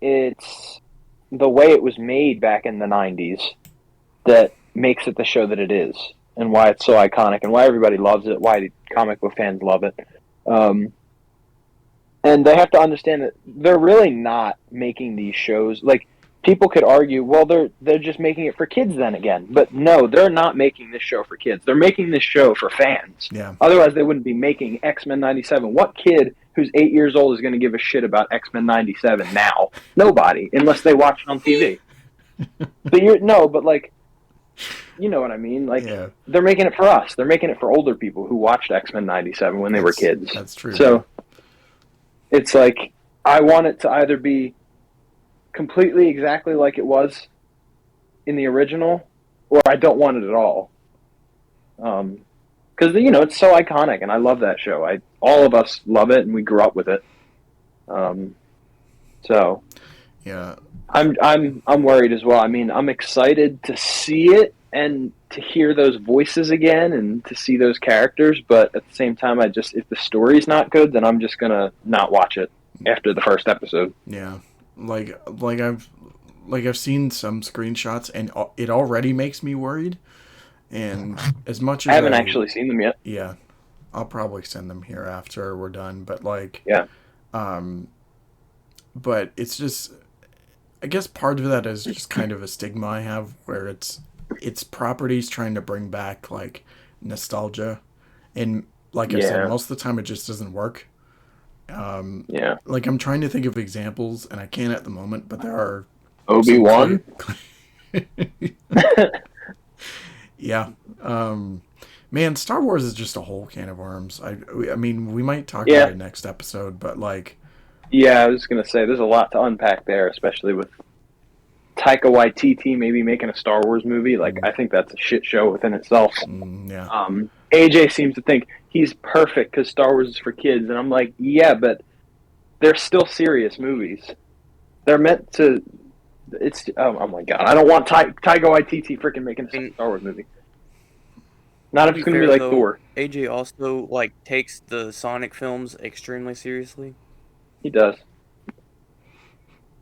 it's... the way it was made back in the 90s that makes it the show that it is, and why it's so iconic, and why everybody loves it, why comic book fans love it. And they have to understand that they're really not making these shows. People could argue, well, they're just making it for kids then again. But no, they're not making this show for kids. They're making this show for fans. Yeah. Otherwise, they wouldn't be making X-Men 97. What kid who's 8 years old is going to give a shit about X-Men 97 now? Nobody, unless they watch it on TV. But you know what I mean? Yeah. They're making it for us. They're making it for older people who watched X-Men 97 when they were kids. That's true. So it's I want it to either be completely exactly like it was in the original, or I don't want it at all. Because it's so iconic, and I love that show. All of us love it, and we grew up with it. So yeah, I'm worried as well. I mean, I'm excited to see it and to hear those voices again and to see those characters, but at the same time, if the story's not good, then I'm just gonna not watch it after the first episode. Yeah, I've seen some screenshots, and it already makes me worried. And as much as I haven't actually seen them yet. Yeah, I'll probably send them here after we're done. But but it's just, I guess part of that is just kind of a stigma I have, where it's properties trying to bring back nostalgia, and I said, most of the time it just doesn't work. I'm trying to think of examples, and I can't at the moment, but there are Obi-Wan. Yeah. Man, Star Wars is just a whole can of worms. I mean, we might talk about it next episode, but Yeah, I was going to say, there's a lot to unpack there, especially with Taika Waititi maybe making a Star Wars movie. I think that's a shit show within itself. Yeah. AJ seems to think he's perfect because Star Wars is for kids, and I'm like, yeah, but they're still serious movies. They're meant to... oh my god, I don't want Taika Waititi freaking making a Star Wars movie. Not if it's going to be like Thor. AJ also takes the Sonic films extremely seriously. He does.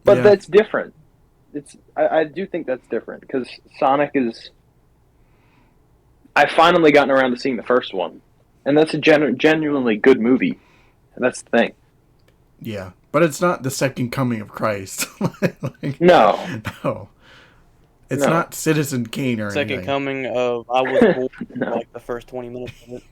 But that's different. I do think that's different, because Sonic is... I've finally gotten around to seeing the first one, and that's a genuinely good movie. And that's the thing. Yeah, but it's not the second coming of Christ. No. No. It's No. not Citizen Kane or Second anything. coming of I was bored for No. like the first 20 minutes of it.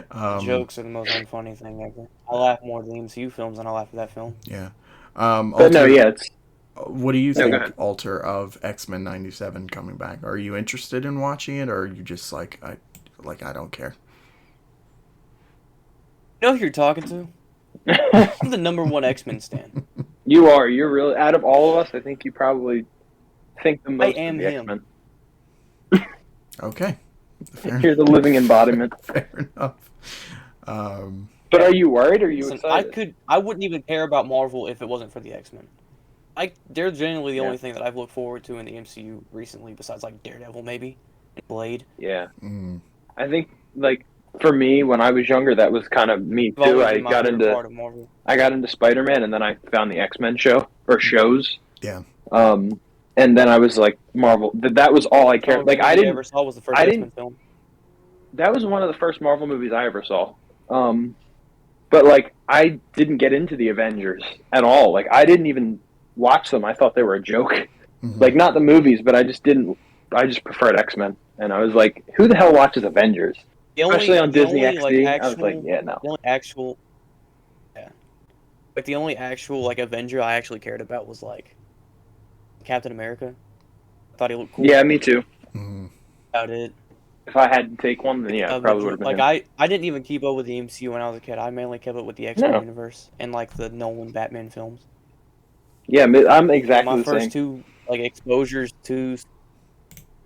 The jokes are the most unfunny thing ever. I laugh more at the MCU films than I laugh at that film. Yeah. But no, Alter, yeah, it's what do you no. Go think, ahead. Alter, of X-Men 97 coming back? Are you interested in watching it, or are you just like, I don't care? You know who you're talking to? I'm the #1 X-Men stan. You are. You're really out of all of us. I think you probably think the most am of the him. X-Men. Okay. You're the living embodiment. Fair enough. But are you worried? Or are you Listen, excited? I wouldn't even care about Marvel if it wasn't for the X-Men. They're genuinely the Yeah. only thing that I've looked forward to in the MCU recently, besides like Daredevil maybe, and Blade. Yeah. Mm. I think like for me when I was younger, that was kind of me It's too. always I been my got favorite into part of Marvel. Spider-Man, and then I found the X-Men shows. Yeah. And then I was like Marvel. That was all I cared. Like I I didn't. ever saw was the first I X-Men didn't. film. That was one of the first Marvel movies I ever saw. But like I didn't get into the Avengers at all. Like I didn't even watch them. I thought they were a joke. Mm-hmm. Like not the movies, but I just didn't. I just preferred X-Men, and I was like, who the hell watches Avengers? Especially on Disney XD. I was like, yeah, no. The only actual, yeah, like the only actual like Avenger I actually cared about was like Captain America. I thought he looked cool. Yeah, me too. Mm-hmm. About it. If I had to take one, then yeah, it probably would have been like him. I didn't even keep up with the MCU when I was a kid. I mainly kept up with the X-Men No. universe and like the Nolan Batman films. Yeah, I'm exactly My the first same. two like exposures to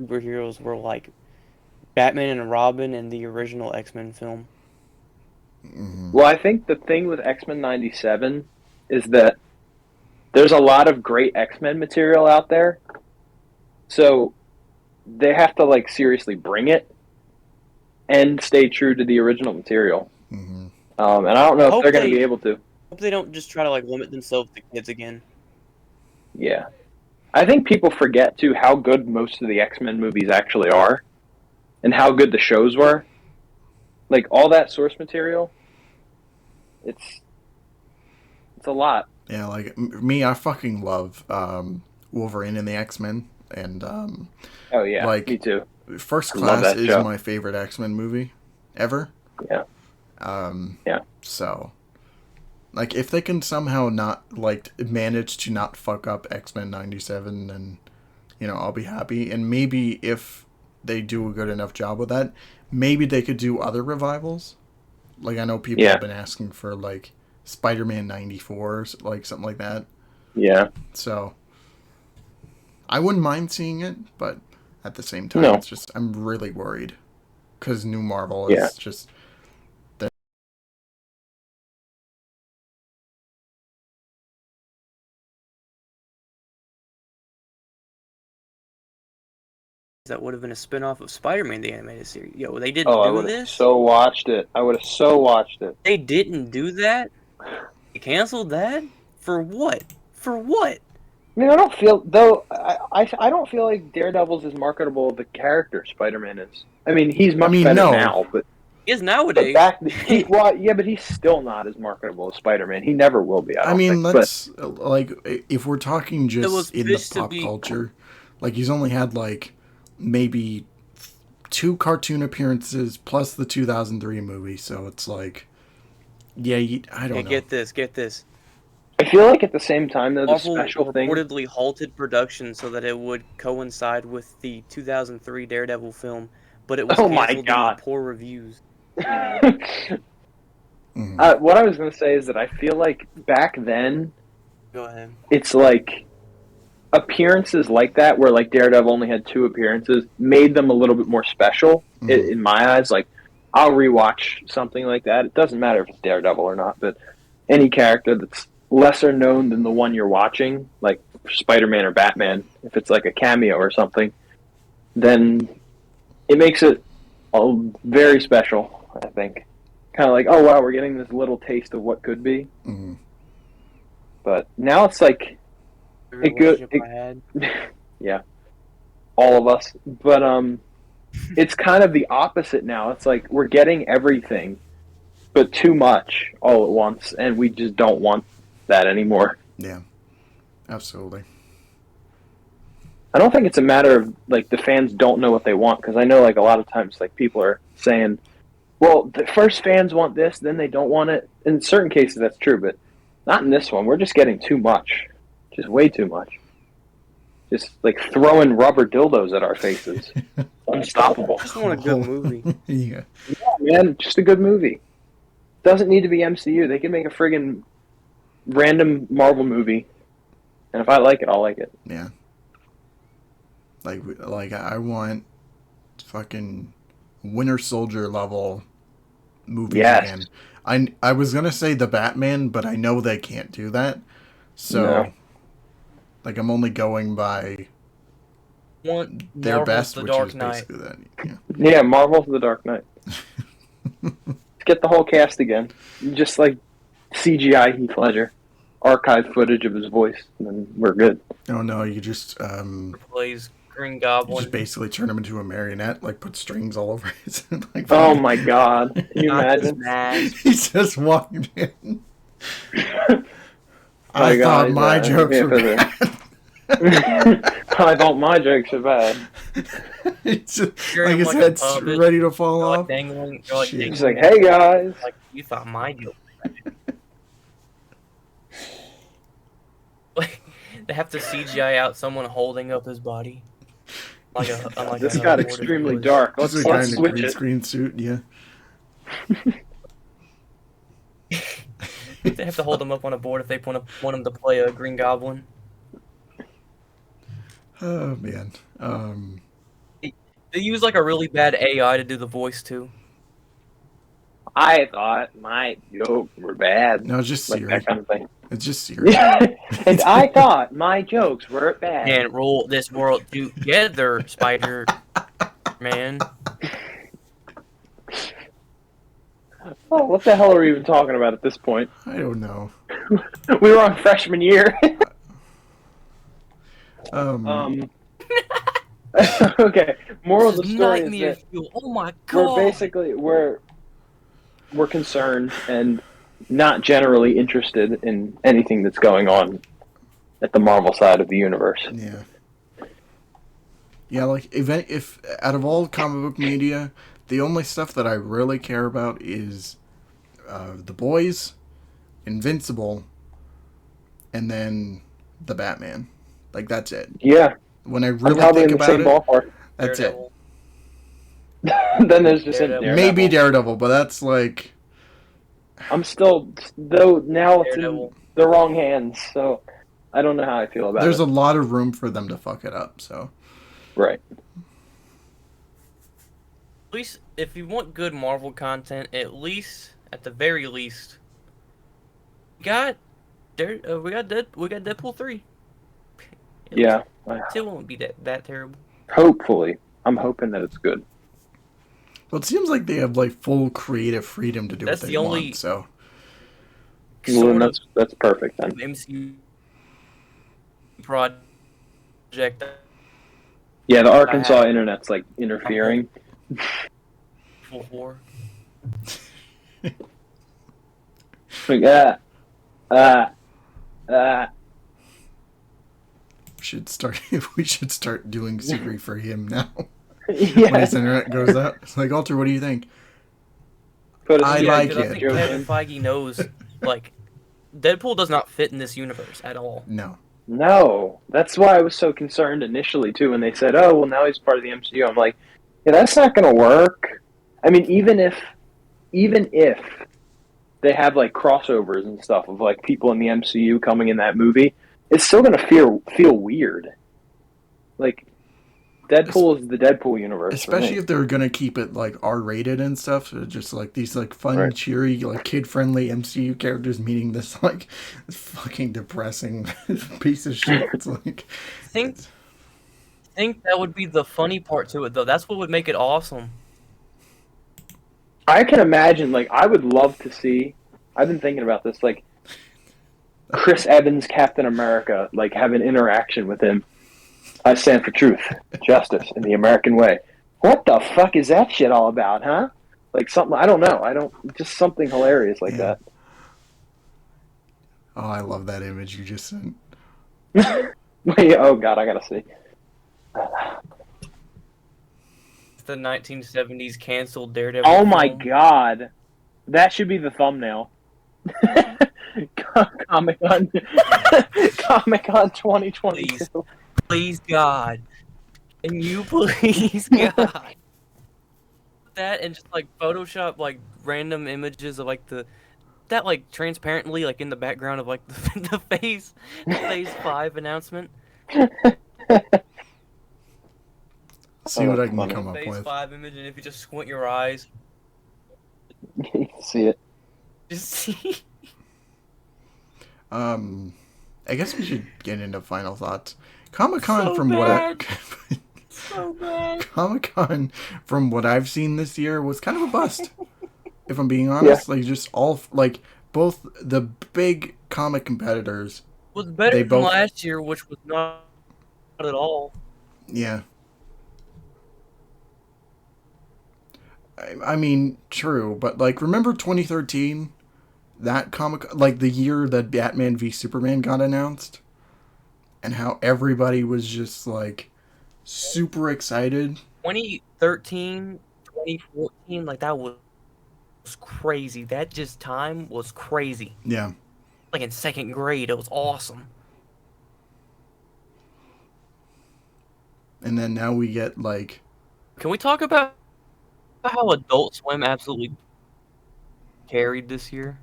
superheroes were like Batman and Robin and the original X-Men film. Mm-hmm. Well, I think the thing with X-Men 97 is that there's a lot of great X-Men material out there. So they have to like seriously bring it and stay true to the original material. Mm-hmm. And I don't know if they're going to be able to. Hope they don't just try to like limit themselves to kids again. Yeah. I think people forget too how good most of the X-Men movies actually are and how good the shows were. Like all that source material, it's a lot. Yeah, like me, I fucking love Wolverine and the X-Men, and Oh yeah, like me too. First I love Class that is show. my favorite X-Men movie ever. Yeah. Yeah. So, like, if they can somehow not like manage to not fuck up X-Men 97, then I'll be happy. And maybe if they do a good enough job with that, maybe they could do other revivals. Like I know people have been asking for like Spider-Man 94, like something like that. Yeah. So I wouldn't mind seeing it, but at the same time, it's just I'm really worried because New Marvel is just. That would have been a spin-off of Spider-Man the animated series. Yo, they didn't I do would this. have so watched it. I would have so watched it. They didn't do that. They canceled that for what? For what? I mean, I don't feel though. I don't feel like Daredevil's as marketable of a character Spider-Man is. I mean, he's much better now, but he is nowadays. But but he's still not as marketable as Spider-Man. He never will be. I mean, let's like if we're talking just in the pop culture, like he's only had like maybe 2 cartoon appearances plus the 2003 movie, so it's like, I don't know. Get this. I feel like at the same time though, the Marvel special thing reportedly halted production so that it would coincide with the 2003 Daredevil film, but it was canceled due to poor reviews. What I was going to say is that I feel like back then, go ahead. It's like appearances like that, where like Daredevil only had 2 appearances, made them a little bit more special in my eyes. Like I'll rewatch something like that. It doesn't matter if it's Daredevil or not, but any character that's lesser known than the one you're watching, like Spider-Man or Batman, if it's like a cameo or something, then it makes it very special, I think. Kind of like, oh wow, we're getting this little taste of what could be. Mm-hmm. But now it's like yeah, all of us. But it's kind of the opposite now. It's like we're getting everything, but too much all at once, and we just don't want that anymore. Yeah, absolutely. I don't think it's a matter of like the fans don't know what they want, because I know like a lot of times like people are saying, well, the first fans want this, then they don't want it. In certain cases, that's true, but not in this one. We're just getting too much, just way too much. Just like throwing rubber dildos at our faces. Unstoppable. I just want a good movie. Yeah. Yeah, man, just a good movie. Doesn't need to be MCU. They can make a friggin' random Marvel movie, and if I like it, I'll like it. Yeah. Like I want fucking Winter Soldier level movies Yes. again. I was gonna say the Batman, but I know they can't do that. So, No. like, I'm only going by Want their Marvel's best, The which Dark is Knight. basically that. Yeah. Yeah, Marvel's The Dark Knight. Let's get the whole cast again. Just like CGI Heath Ledger. Archive footage of his voice, and then we're good. Oh no, you just Plays Green you Goblin. just basically turn him into a marionette, like put strings all over his like. Oh my god. Can you Not his imagine? mask. He's just walking in. My I thought God, my jokes yeah, were for the- bad. I thought my jokes are bad. It's just, You're like in his like a head's puppet. ready to fall They're off. like dangling. They're like Shit. dangling. He's like, hey guys. Like, you thought my joke. Like, they have to CGI out someone holding up his body. Like This got extremely dark. This Let's, is a guy let's in a switch green it. screen suit, yeah. They have to hold him up on a board if they want him to play a Green Goblin. Oh man. They use like a really bad AI to do the voice too. I thought my jokes were bad. No, it's just Like Siri. that kind of thing. It's just Siri. And I thought my jokes were bad. And rule this world together, Spider Man. Oh, what the hell are we even talking about at this point? I don't know. We were on freshman year. Okay. Moral of the story is Nightmare that fuel. Oh my god. we're concerned and not generally interested in anything that's going on at the Marvel side of the universe. Yeah. Yeah, like if out of all comic book media, the only stuff that I really care about is The Boys, Invincible, and then the Batman. Like that's it. Yeah, When I I'm really probably think in the about same it, ballpark. that's Daredevil. Then there's just Daredevil. Daredevil. Maybe Daredevil, but that's like I'm still, though now it's in Daredevil. the wrong hands, so I don't know how I feel about there's it. a lot of room for them to fuck it up. So Right. At least if you want good Marvel content, at the very least, we got Deadpool 3. Yeah. It won't be that terrible. Hopefully. I'm hoping that it's good. well, it seems like they have like full creative freedom to do That's what they the only- want. So Well, Sort of that's perfect then. MCU project. Yeah, the Arkansas internet's like interfering. Full war. Like, we should start doing Siri for him now. When yeah. his internet goes out, it's like, Alter, what do you think? Put I some like 'cause it. I think Kevin Feige knows, like, Deadpool does not fit in this universe at all. No. No, that's why I was so concerned initially too when they said, "Oh, well, now he's part of the MCU." I'm like, "Yeah, that's not going to work." I mean, even if they have like crossovers and stuff of like people in the MCU coming in that movie, it's still going to feel weird. Like, Deadpool is the Deadpool universe, for Especially me. if they're gonna keep it like R-rated and stuff, so just like these like fun, Right. cheery, like kid-friendly MCU characters meeting this like fucking depressing piece of shit. It's like I think that would be the funny part to it, though. That's what would make it awesome. I can imagine, like, I would love to see. I've been thinking about this, like, Chris Evans, Captain America, like, have an interaction with him. I stand for truth, justice, and the American way. What the fuck is that shit all about, huh? Like something, I don't know. Just something hilarious like Yeah. oh, I love that image you just sent. that. Oh god, I gotta see. the 1970s canceled Daredevil. Oh my film. god. That should be the thumbnail. Comic Con Comic Con 2022. Please, God. Can you please, God? That and just like Photoshop like random images of like that like transparently like in the background of like the phase 5 announcement. See what I that's can funny. come up Phase with. 5 image, and if you just squint your eyes, You see it. just see. I guess we should get into final thoughts. Comic-Con So from bad. what So bad. Comic-Con from what I've seen this year was kind of a bust. If I'm being honest, like just all like both the big comic competitors, Was better they than both last year, which was not at all. yeah. I mean, true, but like remember 2013? That comic, like the year that Batman v Superman got announced, and how everybody was just like super excited. 2013, 2014, like that was crazy. That just time was crazy. Yeah. Like in second grade, it was awesome. And then now we get like Can we talk about how Adult Swim absolutely carried this year?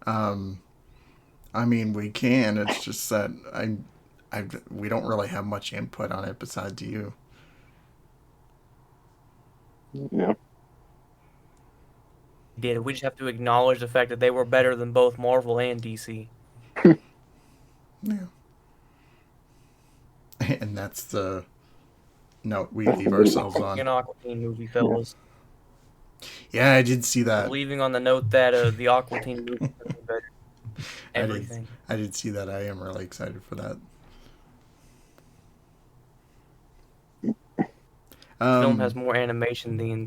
I mean we can. It's just that we don't really have much input on it besides you. Yeah. Did we just have to acknowledge the fact that they were better than both Marvel and DC? Yeah. And that's the note we leave ourselves An on. Aqua Teen movie, fellas. Yeah, I did see that. Leaving on the note that the Aqua Teen movie was better. Everything. I did see that. I am really excited for that. Film has more animation than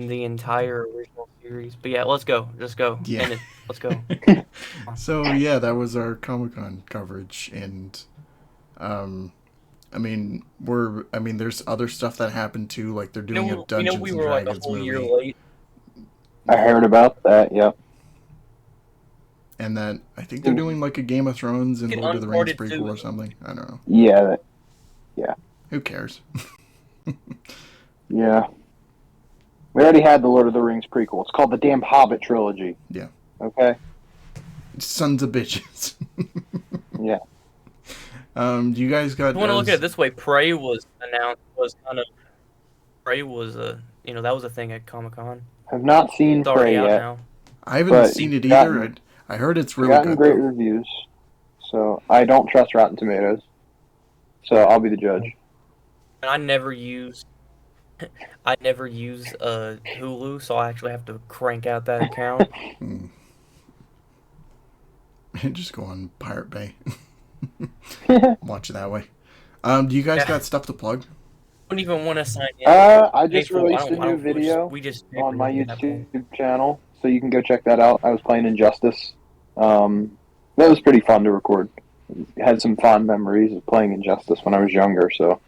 the entire original series. But yeah, let's go. Just go. Yeah. End it. Let's go. So yeah, that was our Comic-Con coverage, and I mean there's other stuff that happened too, like they're doing a Dungeons we and were like a Dragons whole movie, year late. I heard about that, yep. and then I think they're doing like a Game of Thrones and Get Lord of the Rings Uncharted prequel 2. or something. I don't know. Yeah, Who cares? yeah. We already had the Lord of the Rings prequel. It's called the damn Hobbit trilogy. Yeah. Okay? Sons of bitches. Yeah. You guys got? If you want to look at it this way, Prey was announced. Prey was that was a thing at Comic-Con. I've not seen It's already Prey out yet. now. I haven't but seen it you've either. gotten- I heard it's I've really gotten good. great Though. reviews, so I don't trust Rotten Tomatoes. So I'll be the judge. And I never use Hulu, so I actually have to crank out that account. Just go on Pirate Bay. Watch it that way. Do you guys got stuff to plug? I don't even want to sign in. I just released a new video We just on my YouTube channel, so you can go check that out. I was playing Injustice. That was pretty fun to record. Had some fond memories of playing Injustice when I was younger. So,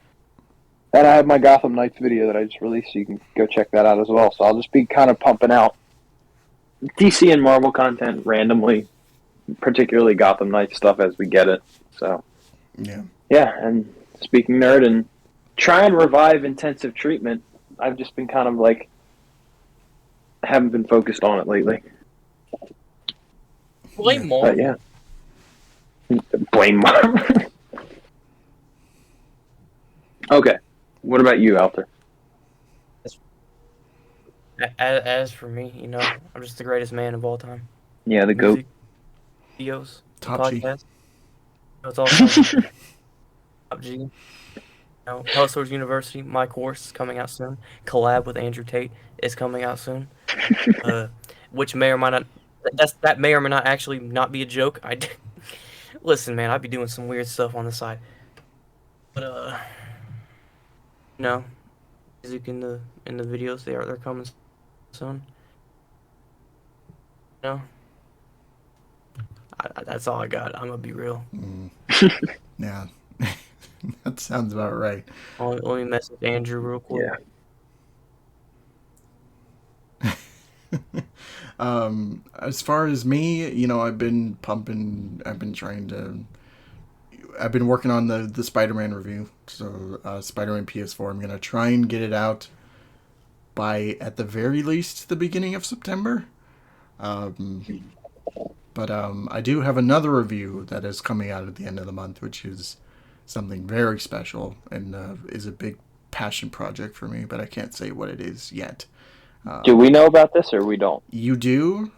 and I have my Gotham Knights video that I just released, so you can go check that out as well. So I'll just be kind of pumping out DC and Marvel content randomly, particularly Gotham Knights stuff as we get it. So yeah, and speaking nerd and try and revive intensive treatment. I've just been kind of like haven't been focused on it lately. Blame Marvel. But yeah. Blame Marvel. Okay. What about you, Alter? As for me, I'm just the greatest man of all time. Yeah, the GOAT. Music, videos, Top G. podcast. It's all Top G. Hustlers University, my course is coming out soon. Collab with Andrew Tate is coming out soon. Which may or might not that may or may not actually not be a joke. Listen, man, I'd be doing some weird stuff on the side. But music in the videos, they're coming soon. That's all I got. I'm gonna be real. Yeah, that sounds about right. Let me message Andrew real quick. Yeah. As far as me, I've been working on the Spider-Man review. So Spider-Man PS4, I'm gonna try and get it out by at the very least the beginning of September. But I do have another review that is coming out at the end of the month, which is something very special and is a big passion project for me. But I can't say what it is yet. Do we know about this or we don't? You do,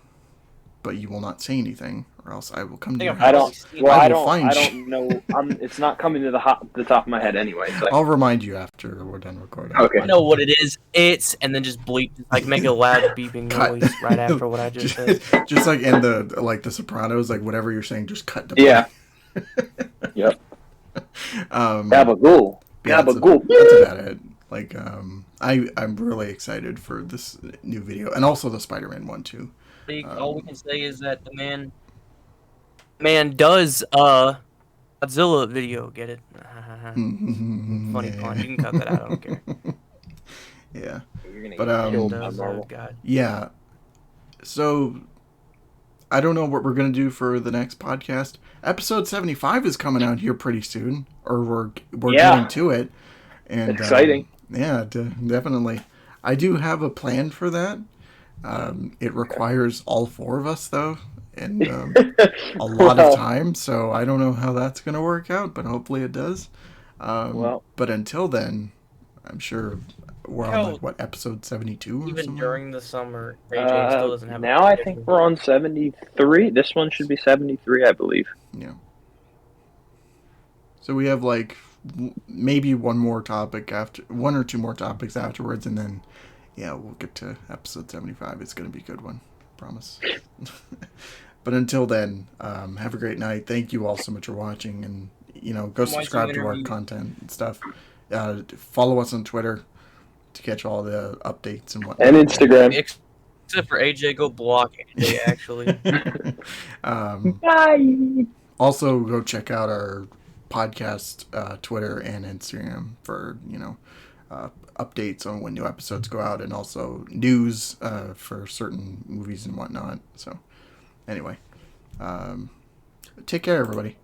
but you will not say anything, or else I will come to your I house. don't. Well, I I will don't. find I you. don't know. It's not coming to the top of my head anyway. So. I'll remind you after we're done recording. Okay. I know what it is. It's and then just bleep, like make a loud beeping Cut. noise right after what I just said. Just like in the Sopranos, like whatever you're saying, just cut to Yeah. Yep. Yeah, Gabagool. Gabagool. that's about it. Like, I'm really excited for this new video, and also the Spider-Man one too. All we can say is that the man does Godzilla video. Get it? Funny pun. You can cut that out. I don't care. Yeah, You're gonna but get killed by Does Marvel. God. yeah. So I don't know what we're gonna do for the next podcast. Episode 75 is coming out here pretty soon, or we're getting to it. And Exciting. Yeah, definitely. I do have a plan for that. It requires all four of us, though, and a lot of time, so I don't know how that's going to work out, but hopefully it does. But until then, I'm sure we're on, like, what, episode 72 or Even something? during the summer, AJ still doesn't have. Now I think we're on 73. This one should be 73, I believe. Yeah. So we have, like, maybe one or two more topics afterwards, and then, yeah, we'll get to episode 75. It's going to be a good one. Promise. But until then, have a great night. Thank you all so much for watching, and, go subscribe to our content and stuff. Follow us on Twitter to catch all the updates and whatnot. And Instagram. Except for AJ, go block AJ, actually. Bye. Also, go check out our podcast Twitter and Instagram for updates on when new episodes go out, and also news for certain movies and whatnot. So anyway, take care everybody.